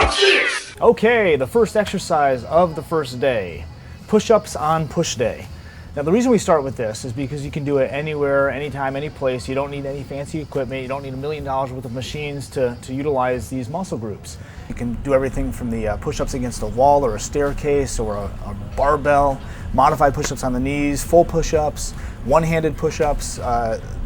Watch this! Okay, the first exercise of the first day. Push-ups on push day. Now the reason we start with this is because you can do it anywhere, anytime, any place. You don't need any fancy equipment. You don't need $1 million worth of machines to utilize these muscle groups. You can do everything from the push-ups against a wall or a staircase or a barbell, modified push-ups on the knees, full push-ups, one-handed push-ups.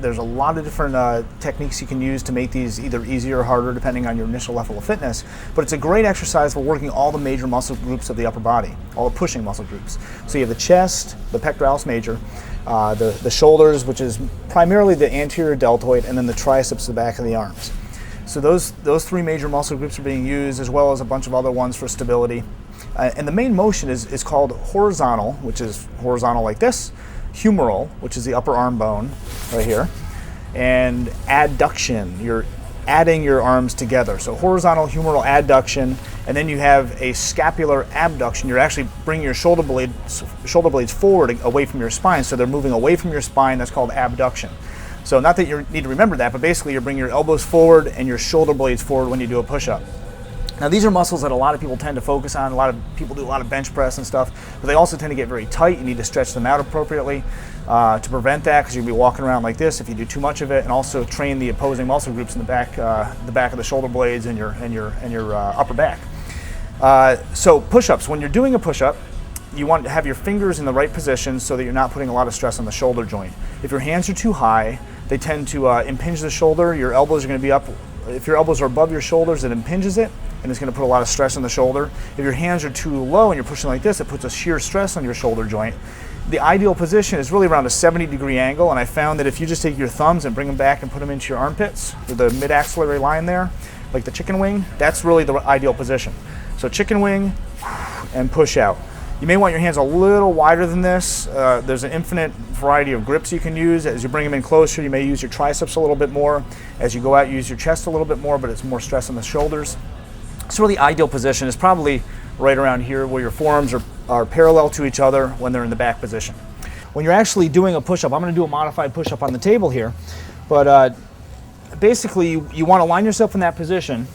There's a lot of different techniques you can use to make these either easier or harder depending on your initial level of fitness. But it's a great exercise for working all the major muscle groups of the upper body, all the pushing muscle groups. So you have the chest, the pectoralis major, the shoulders, which is primarily the anterior deltoid, and then the triceps, the back of the arms. So those three major muscle groups are being used, as well as a bunch of other ones for stability. And the main motion is called horizontal, which is horizontal like this, humeral, which is the upper arm bone right here, and adduction. You're adding your arms together. So horizontal humeral adduction, and then you have a scapular abduction. You're actually bringing your shoulder blades forward away from your spine, so they're moving away from your spine. That's called abduction. So not that you need to remember that, but basically you're bringing your elbows forward and your shoulder blades forward when you do a push-up. Now these are muscles that a lot of people tend to focus on. A lot of people do a lot of bench press and stuff, but they also tend to get very tight. You need to stretch them out appropriately to prevent that, because you'll be walking around like this if you do too much of it, and also train the opposing muscle groups in the back of the shoulder blades and your upper back. So push-ups. When you're doing a push-up, you want to have your fingers in the right position so that you're not putting a lot of stress on the shoulder joint. If your hands are too high, they tend to impinge the shoulder. Your elbows are going to be up. If your elbows are above your shoulders, it impinges it, and it's going to put a lot of stress on the shoulder. If your hands are too low and you're pushing like this, it puts a shear stress on your shoulder joint. The ideal position is really around a 70-degree angle, and I found that if you just take your thumbs and bring them back and put them into your armpits, with the mid-axillary line there, like the chicken wing, that's really the ideal position. So chicken wing and push out. You may want your hands a little wider than this. There's an infinite variety of grips you can use. As you bring them in closer, you may use your triceps a little bit more. As you go out, you use your chest a little bit more, but it's more stress on the shoulders. So really ideal position is probably right around here, where your forearms are parallel to each other when they're in the back position. When you're actually doing a push-up, I'm going to do a modified push-up on the table here, but basically you want to line yourself in that position,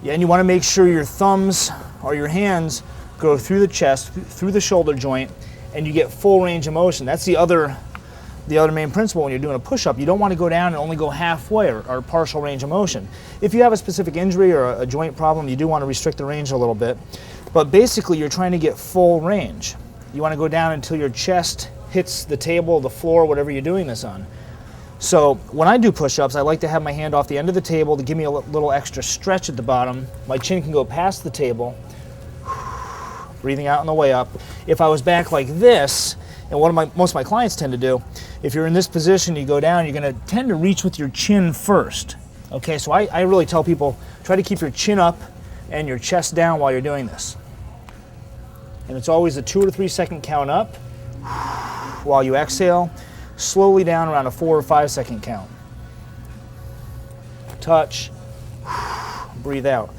and you want to make sure your thumbs or your hands go through the chest, through the shoulder joint, and you get full range of motion. That's the other main principle when you're doing a push-up. You don't want to go down and only go halfway or partial range of motion. If you have a specific injury or a joint problem, you do want to restrict the range a little bit. But basically, you're trying to get full range. You want to go down until your chest hits the table, the floor, whatever you're doing this on. So when I do push-ups, I like to have my hand off the end of the table to give me a little extra stretch at the bottom. My chin can go past the table, breathing out on the way up. If I was back like this, and what most of my clients tend to do, if you're in this position, you go down, you're going to tend to reach with your chin first. Okay, so I really tell people, try to keep your chin up and your chest down while you're doing this. And it's always a 2 or 3 second count up while you exhale, slowly down around a 4 or 5 second count. Touch, breathe out.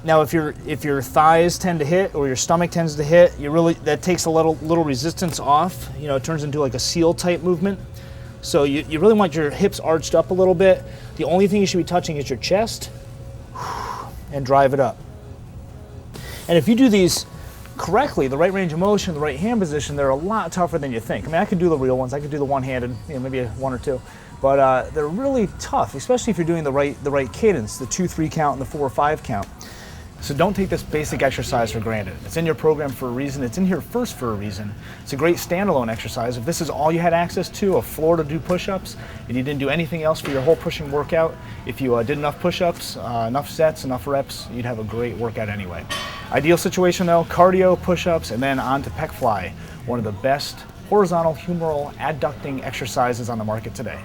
Now, if your thighs tend to hit or your stomach tends to hit, that takes a little resistance off. You know, it turns into like a seal type movement. So you really want your hips arched up a little bit. The only thing you should be touching is your chest, and drive it up. And if you do these correctly, the right range of motion, the right hand position, they're a lot tougher than you think. I mean, I could do the real ones. I could do the one-handed, maybe one or two. But they're really tough, especially if you're doing the right cadence, the 2-3 count and the 4 or 5 count. So don't take this basic exercise for granted. It's in your program for a reason. It's in here first for a reason. It's a great standalone exercise. If this is all you had access to, a floor to do push-ups, and you didn't do anything else for your whole pushing workout, if you did enough push-ups, enough sets, enough reps, you'd have a great workout anyway. Ideal situation though, cardio, push-ups, and then on to pec fly, one of the best horizontal humeral adducting exercises on the market today.